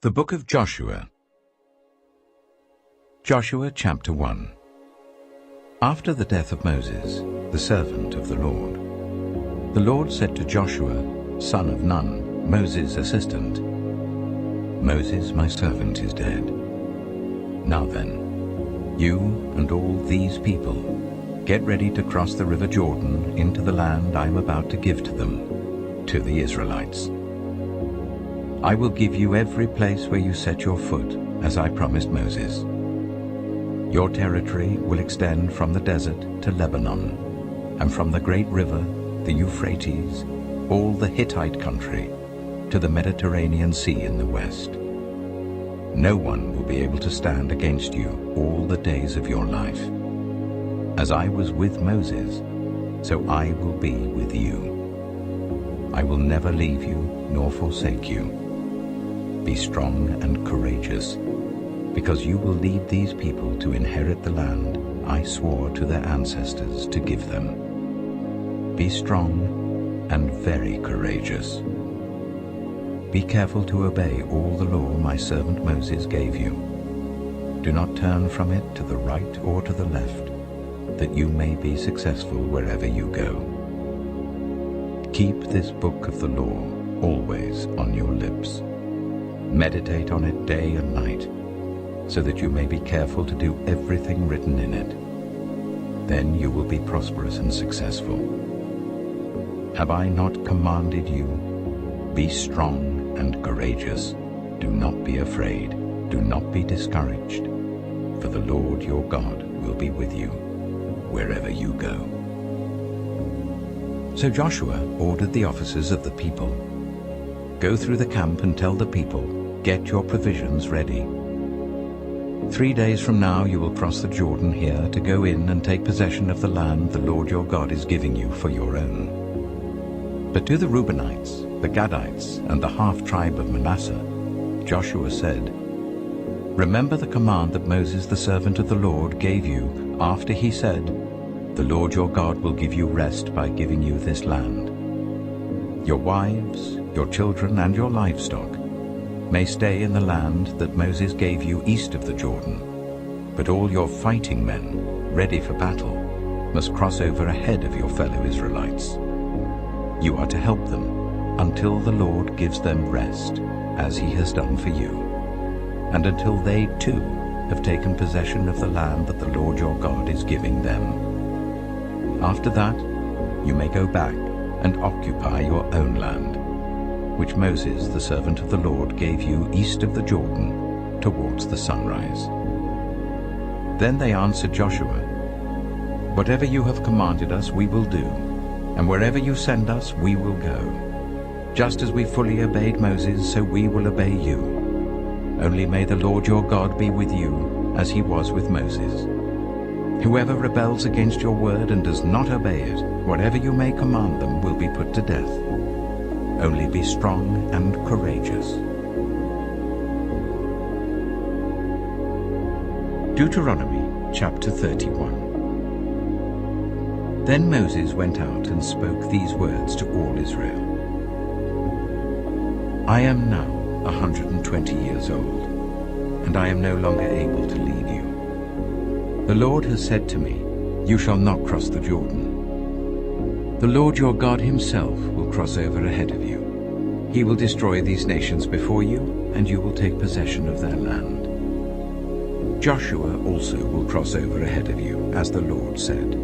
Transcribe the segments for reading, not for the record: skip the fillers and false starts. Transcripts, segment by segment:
The Book of Joshua. Joshua chapter 1. After the death of Moses, the servant of the Lord said to Joshua, son of Nun, Moses' assistant, Moses, my servant, is dead. Now then, you and all these people, get ready to cross the river Jordan into the land I am about to give to them, to the Israelites. I will give you every place where you set your foot, as I promised Moses. Your territory will extend from the desert to Lebanon, and from the great river, the Euphrates, all the Hittite country, to the Mediterranean Sea in the west. No one will be able to stand against you all the days of your life. As I was with Moses, so I will be with you. I will never leave you nor forsake you. Be strong and courageous, because you will lead these people to inherit the land I swore to their ancestors to give them. Be strong and very courageous. Be careful to obey all the law my servant Moses gave you. Do not turn from it to the right or to the left, that you may be successful wherever you go. Keep this book of the law always on your lips. Meditate on it day and night, so that you may be careful to do everything written in it. Then you will be prosperous and successful. Have I not commanded you? Be strong and courageous. Do not be afraid. Do not be discouraged, for the Lord your God will be with you wherever you go. So Joshua ordered the officers of the people, go through the camp and tell the people, get your provisions ready. 3 days from now you will cross the Jordan here to go in and take possession of the land the Lord your God is giving you for your own. But to the Reubenites, the Gadites, and the half-tribe of Manasseh, Joshua said, remember the command that Moses the servant of the Lord gave you after he said, the Lord your God will give you rest by giving you this land. Your wives, your children, and your livestock may stay in the land that Moses gave you east of the Jordan, but all your fighting men, ready for battle, must cross over ahead of your fellow Israelites. You are to help them until the Lord gives them rest, as he has done for you, and until they too have taken possession of the land that the Lord your God is giving them. After that, you may go back and occupy your own land, which Moses, the servant of the Lord, gave you east of the Jordan, towards the sunrise. Then they answered Joshua, whatever you have commanded us we will do, and wherever you send us we will go. Just as we fully obeyed Moses, so we will obey you. Only may the Lord your God be with you, as he was with Moses. Whoever rebels against your word and does not obey it, whatever you may command them will be put to death. Only be strong and courageous. Deuteronomy chapter 31. Then Moses went out and spoke these words to all Israel. I am now 120 years old, and I am no longer able to lead you. The Lord has said to me, you shall not cross the Jordan. The Lord your God himself will cross over ahead of you. He will destroy these nations before you, and you will take possession of their land. Joshua also will cross over ahead of you, as the Lord said.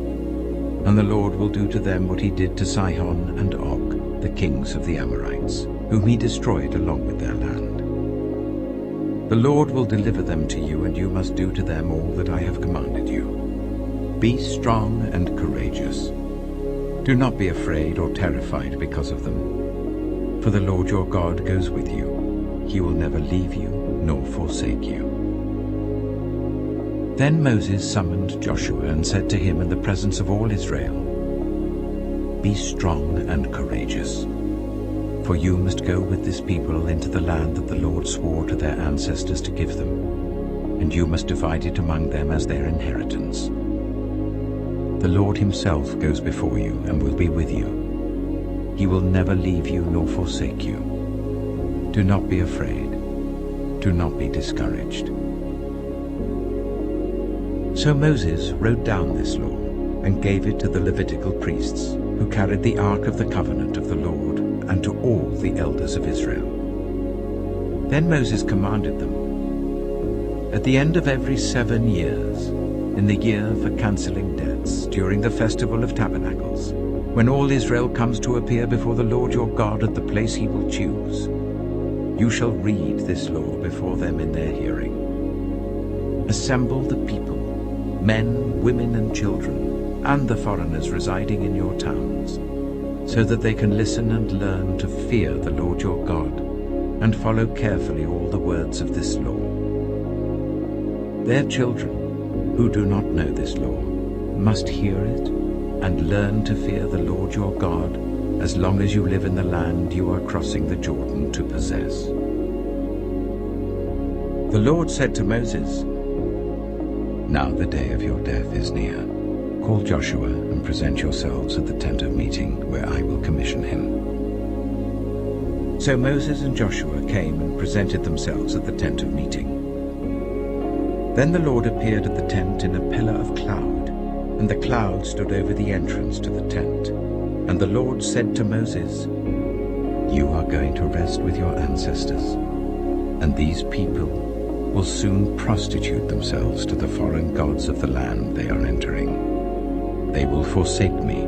And the Lord will do to them what he did to Sihon and Og, the kings of the Amorites, whom he destroyed along with their land. The Lord will deliver them to you, and you must do to them all that I have commanded you. Be strong and courageous. Do not be afraid or terrified because of them, for the Lord your God goes with you. He will never leave you nor forsake you. Then Moses summoned Joshua and said to him in the presence of all Israel, be strong and courageous, for you must go with this people into the land that the Lord swore to their ancestors to give them, and you must divide it among them as their inheritance. The Lord himself goes before you and will be with you. He will never leave you nor forsake you. Do not be afraid. Do not be discouraged." So Moses wrote down this law and gave it to the Levitical priests, who carried the ark of the covenant of the Lord, and to all the elders of Israel. Then Moses commanded them, "At the end of every 7 years, in the year for cancelling debts, during the festival of tabernacles, when all Israel comes to appear before the Lord your God at the place he will choose, you shall read this law before them in their hearing. Assemble the people, men, women, and children, and the foreigners residing in your towns, so that they can listen and learn to fear the Lord your God, and follow carefully all the words of this law. Their children, who do not know this law, must hear it and learn to fear the Lord your God as long as you live in the land you are crossing the Jordan to possess." The Lord said to Moses, "Now the day of your death is near. Call Joshua and present yourselves at the tent of meeting, where I will commission him." So Moses and Joshua came and presented themselves at the tent of meeting. Then the Lord appeared at the tent in a pillar of cloud, and the cloud stood over the entrance to the tent. And the Lord said to Moses, "You are going to rest with your ancestors, and these people will soon prostitute themselves to the foreign gods of the land they are entering. They will forsake me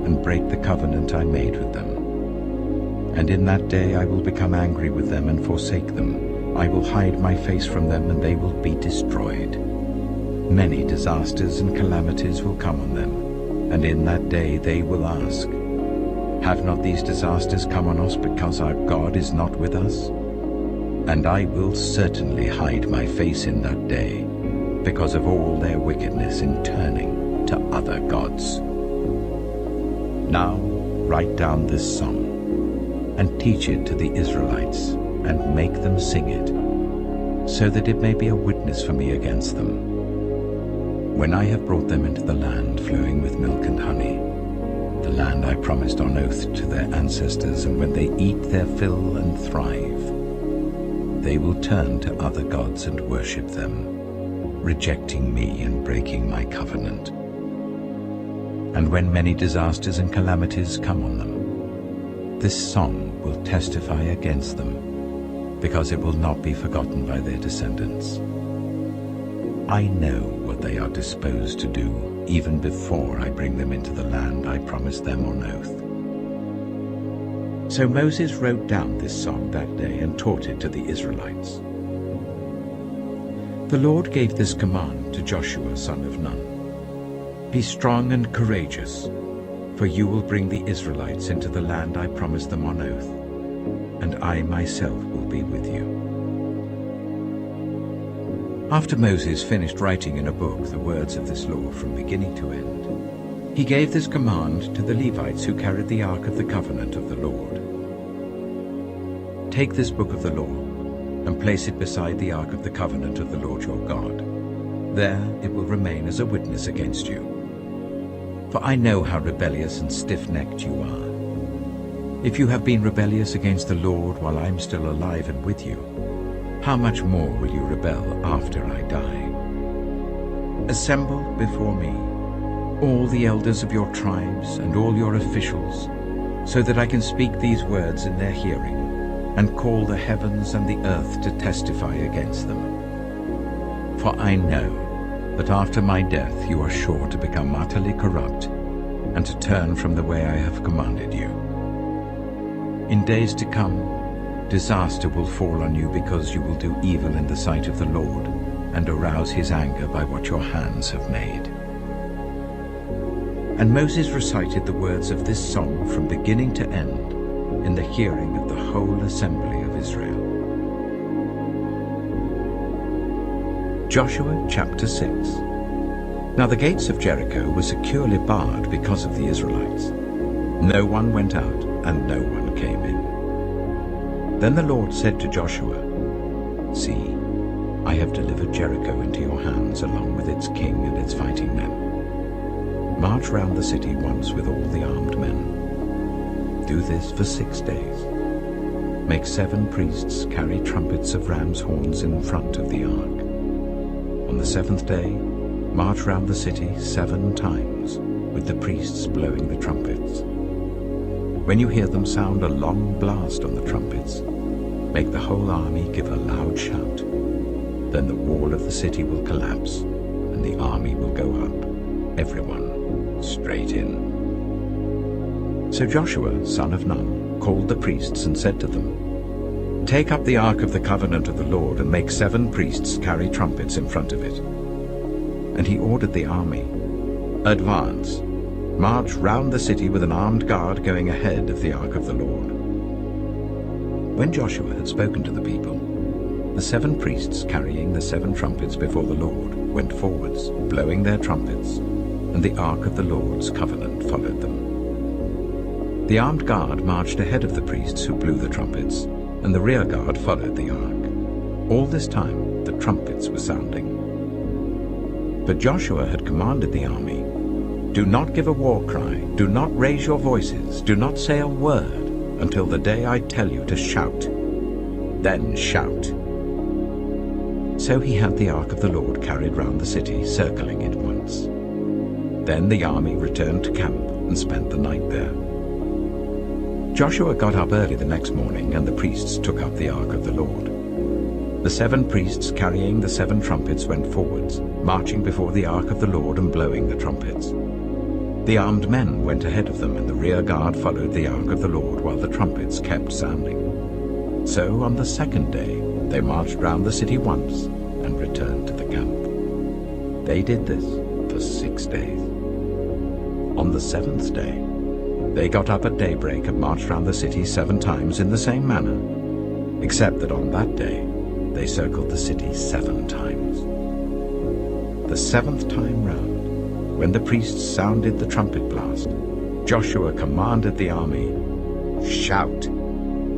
and break the covenant I made with them. And in that day I will become angry with them and forsake them. I will hide my face from them, and they will be destroyed. Many disasters and calamities will come on them, and in that day they will ask, 'Have not these disasters come on us because our God is not with us?' And I will certainly hide my face in that day, because of all their wickedness in turning to other gods. Now write down this song, and teach it to the Israelites, and make them sing it, so that it may be a witness for me against them. When I have brought them into the land flowing with milk and honey, the land I promised on oath to their ancestors, and when they eat their fill and thrive, they will turn to other gods and worship them, rejecting me and breaking my covenant. And when many disasters and calamities come on them, this song will testify against them, because it will not be forgotten by their descendants. I know what they are disposed to do, even before I bring them into the land I promised them on oath." So Moses wrote down this song that day and taught it to the Israelites. The Lord gave this command to Joshua son of Nun: "Be strong and courageous, for you will bring the Israelites into the land I promised them on oath, and I myself will be with you." After Moses finished writing in a book the words of this law from beginning to end, he gave this command to the Levites who carried the ark of the covenant of the Lord: "Take this book of the law and place it beside the ark of the covenant of the Lord your God. There it will remain as a witness against you. For I know how rebellious and stiff-necked you are. If you have been rebellious against the Lord while I am still alive and with you, how much more will you rebel after I die? Assemble before me all the elders of your tribes and all your officials, so that I can speak these words in their hearing, and call the heavens and the earth to testify against them. For I know that after my death you are sure to become utterly corrupt, and to turn from the way I have commanded you. In days to come, disaster will fall on you, because you will do evil in the sight of the Lord, and arouse his anger by what your hands have made." And Moses recited the words of this song from beginning to end in the hearing of the whole assembly of Israel. Joshua chapter 6. Now the gates of Jericho were securely barred because of the Israelites. No one went out, and no one came in. Then the Lord said to Joshua, "See, I have delivered Jericho into your hands, along with its king and its fighting men. March round the city once with all the armed men. Do this for 6 days. make 7 priests carry trumpets of ram's horns in front of the ark. On the 7th day, march round the city 7 times, with the priests blowing the trumpets. When you hear them sound a long blast on the trumpets, make the whole army give a loud shout. Then the wall of the city will collapse, and the army will go up, everyone straight in. So Joshua, son of Nun, called the priests and said to them, "Take up the ark of the covenant of the Lord, and make 7 priests carry trumpets in front of it." And he ordered the army, "Advance, march round the city with an armed guard going ahead of the ark of the Lord." When Joshua had spoken to the people, the 7 priests carrying the 7 trumpets before the Lord went forwards, blowing their trumpets, and the ark of the Lord's covenant followed them. The armed guard marched ahead of the priests who blew the trumpets, and the rear guard followed the ark. All this time the trumpets were sounding. But Joshua had commanded the army, "Do not give a war cry, do not raise your voices, do not say a word until the day I tell you to shout. Then shout." So he had the ark of the Lord carried round the city, circling it once. Then the army returned to camp and spent the night there. Joshua got up early the next morning, and the priests took up the ark of the Lord. The 7 priests carrying the 7 trumpets went forwards, marching before the ark of the Lord and blowing the trumpets. The armed men went ahead of them, and the rear guard followed the ark of the Lord while the trumpets kept sounding. So on the 2nd day they marched round the city once and returned to the camp. They did this for 6 days. On the 7th day they got up at daybreak and marched round the city 7 times in the same manner, except that on that day they circled the city 7 times. The 7th time round, when the priests sounded the trumpet blast, Joshua commanded the army, "Shout,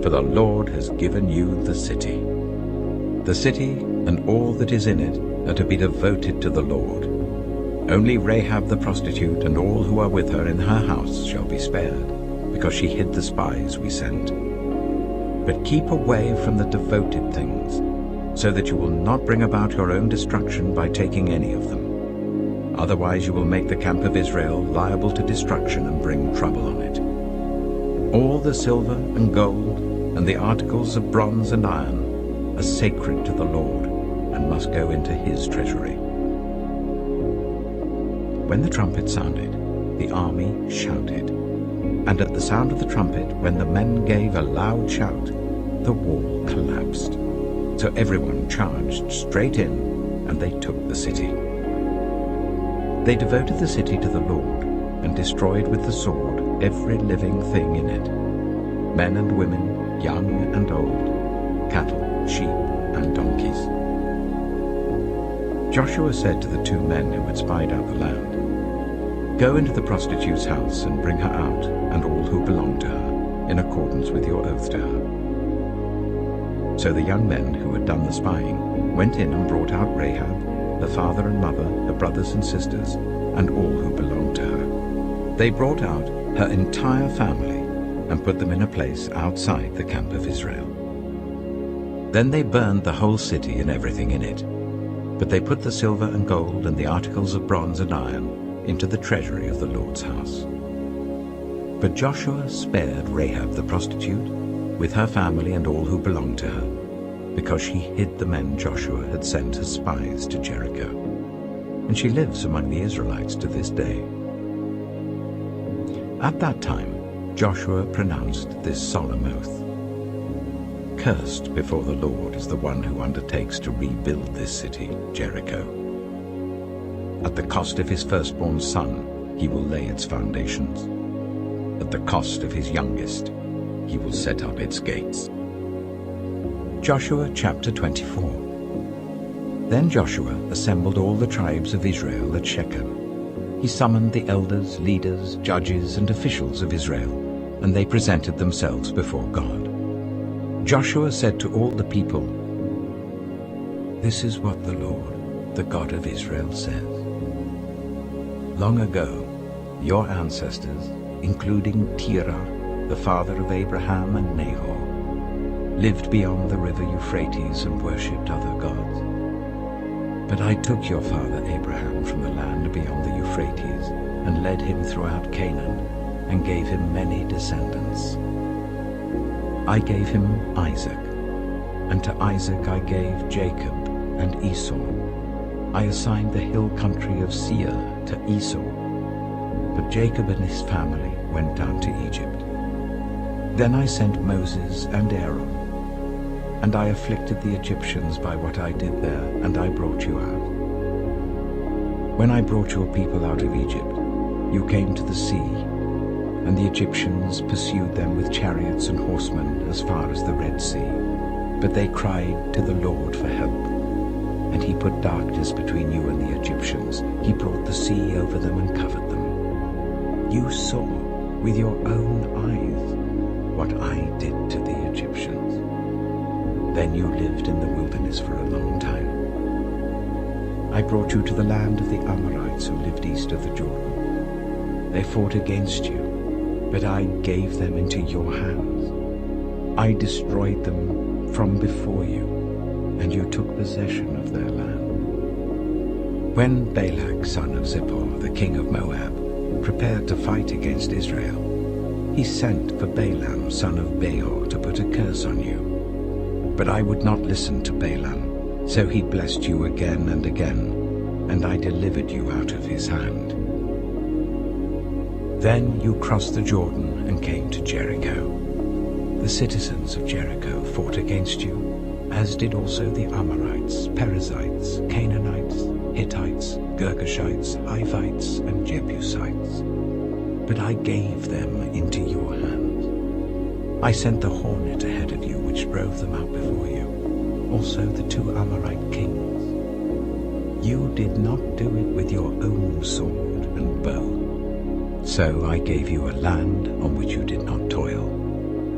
for the Lord has given you the city. The city and all that is in it are to be devoted to the Lord. Only Rahab the prostitute and all who are with her in her house shall be spared, because she hid the spies we sent. But keep away from the devoted things, so that you will not bring about your own destruction by taking any of them. Otherwise you will make the camp of Israel liable to destruction and bring trouble on it. All the silver and gold and the articles of bronze and iron are sacred to the Lord and must go into his treasury." When the trumpet sounded, the army shouted, and at the sound of the trumpet, when the men gave a loud shout, the wall collapsed. So everyone charged straight in, and they took the city. They devoted the city to the Lord, and destroyed with the sword every living thing in it, men and women, young and old, cattle, sheep, and donkeys. Joshua said to the 2 men who had spied out the land, "Go into the prostitute's house and bring her out, and all who belong to her, in accordance with your oath to her." So the young men who had done the spying went in and brought out Rahab, her father and mother, her brothers and sisters, and all who belonged to her. They brought out her entire family and put them in a place outside the camp of Israel. Then they burned the whole city and everything in it, but they put the silver and gold and the articles of bronze and iron into the treasury of the Lord's house. But Joshua spared Rahab the prostitute, with her family and all who belonged to her, because she hid the men Joshua had sent as spies to Jericho. And she lives among the Israelites to this day. At that time, Joshua pronounced this solemn oath: "Cursed before the Lord is the one who undertakes to rebuild this city, Jericho. At the cost of his firstborn son, he will lay its foundations. At the cost of his youngest, he will set up its gates." Joshua chapter 24. Then Joshua assembled all the tribes of Israel at Shechem. He summoned the elders, leaders, judges, and officials of Israel, and they presented themselves before God. Joshua said to all the people, "This is what the Lord, the God of Israel, says. Long ago, your ancestors, including Terah, the father of Abraham and Nahor, lived beyond the river Euphrates and worshipped other gods. But I took your father Abraham from the land beyond the Euphrates and led him throughout Canaan and gave him many descendants. I gave him Isaac, and to Isaac I gave Jacob and Esau. I assigned the hill country of Seir to Esau, but Jacob and his family went down to Egypt. Then I sent Moses and Aaron, and I afflicted the Egyptians by what I did there, and I brought you out. When I brought your people out of Egypt, you came to the sea, and the Egyptians pursued them with chariots and horsemen as far as the Red Sea. But they cried to the Lord for help, and he put darkness between you and the Egyptians. He brought the sea over them and covered them. You saw with your own eyes what I did to the Egyptians. Then you lived in the wilderness for a long time. I brought you to the land of the Amorites who lived east of the Jordan. They fought against you, but I gave them into your hands. I destroyed them from before you, and you took possession of their land. When Balak, son of Zippor, the king of Moab, prepared to fight against Israel, he sent for Balaam, son of Beor, to put a curse on you. But I would not listen to Balaam, so he blessed you again and again, and I delivered you out of his hand. Then you crossed the Jordan and came to Jericho. The citizens of Jericho fought against you, as did also the Amorites, Perizzites, Canaanites, Hittites, Girgashites, Hivites, and Jebusites. But I gave them into your hands. I sent the hornet ahead of you, which drove them out before you, also the 2 Amorite kings. You did not do it with your own sword and bow. So I gave you a land on which you did not toil,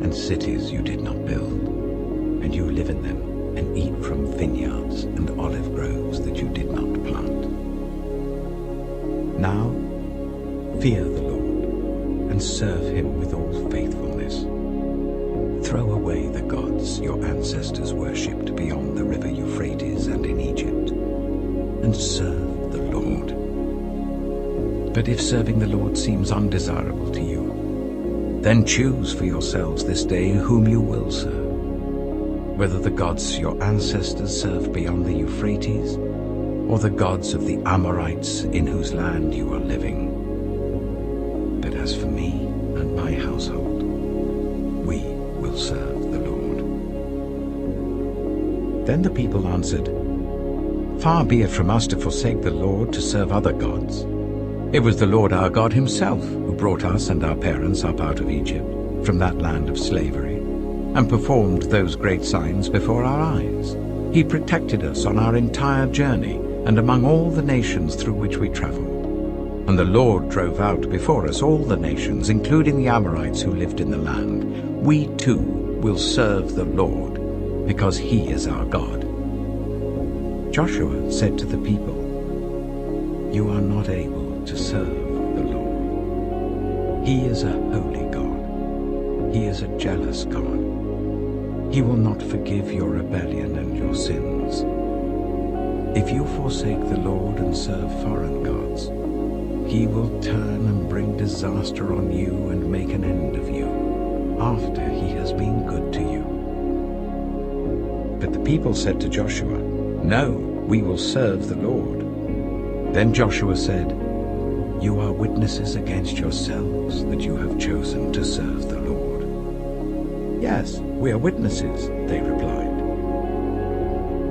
and cities you did not build, and you live in them and eat from vineyards and olive groves that you did not plant. Now fear the Lord and serve him with all faithfulness. Throw away the gods your ancestors worshipped beyond the river Euphrates and in Egypt, and serve the Lord. But if serving the Lord seems undesirable to you, then choose for yourselves this day whom you will serve, whether the gods your ancestors served beyond the Euphrates, or the gods of the Amorites in whose land you are living. But as for me and my household, we will serve the Lord. Then the people answered, Far be it from us to forsake the Lord to serve other gods. It was the Lord our God himself who brought us and our parents up out of Egypt, from that land of slavery, and performed those great signs before our eyes. He protected us on our entire journey and among all the nations through which we traveled. And the Lord drove out before us all the nations, including the Amorites who lived in the land. We too will serve the Lord, because he is our God. Joshua said to the people, You are not able to serve the Lord. He is a holy God. He is a jealous God. He will not forgive your rebellion and your sins. If you forsake the Lord and serve foreign gods, he will turn and bring disaster on you and make an end of you, after he has been good to you. But the people said to Joshua, No, we will serve the Lord. Then Joshua said, You are witnesses against yourselves that you have chosen to serve the Lord. Yes, we are witnesses, they replied.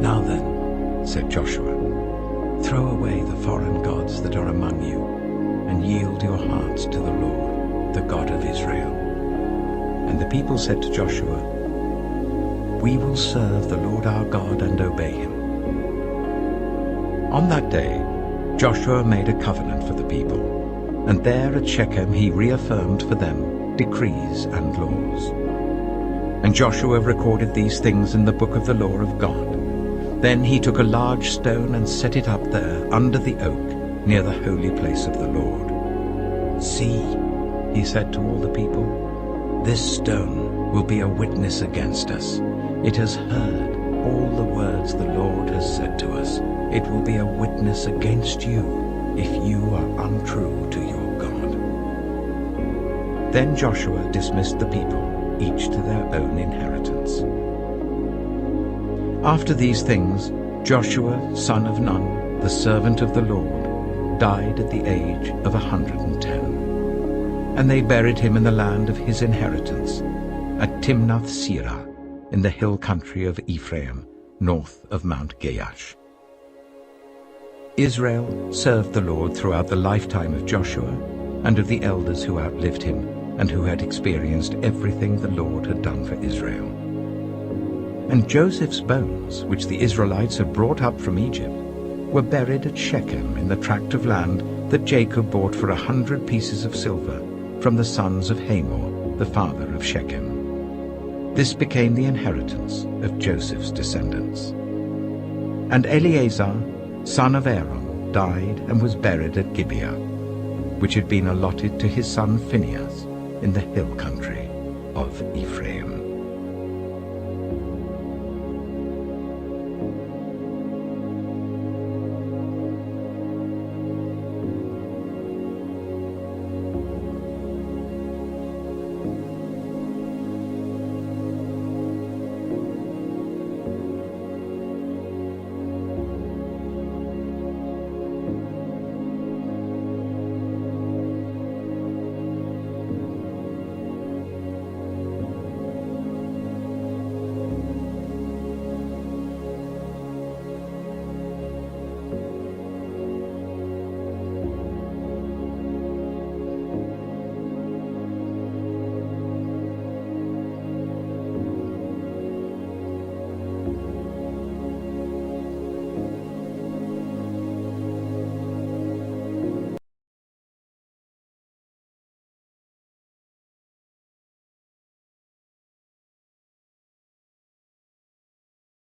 Now then, said Joshua, throw away the foreign gods that are among you, and yield your hearts to the Lord, the God of Israel. And the people said to Joshua, We will serve the Lord our God and obey him. On that day, Joshua made a covenant for the people, and there at Shechem he reaffirmed for them decrees and laws. And Joshua recorded these things in the book of the law of God. Then he took a large stone and set it up there under the oak near the holy place of the Lord. See, he said to all the people, this stone will be a witness against us, It has heard all the words the Lord has said to us. It will be a witness against you if you are untrue to your God." Then Joshua dismissed the people, each to their own inheritance. After these things, Joshua, son of Nun, the servant of the Lord, died at the age of 110. And they buried him in the land of his inheritance, at Timnath-Serah, in the hill country of Ephraim, north of Mount Gaash. Israel served the Lord throughout the lifetime of Joshua and of the elders who outlived him and who had experienced everything the Lord had done for Israel. And Joseph's bones, which the Israelites had brought up from Egypt, were buried at Shechem in the tract of land that Jacob bought for 100 pieces of silver from the sons of Hamor, the father of Shechem. This became the inheritance of Joseph's descendants. And Eleazar, son of Aaron, died and was buried at Gibeah, which had been allotted to his son Phinehas in the hill country of Ephraim.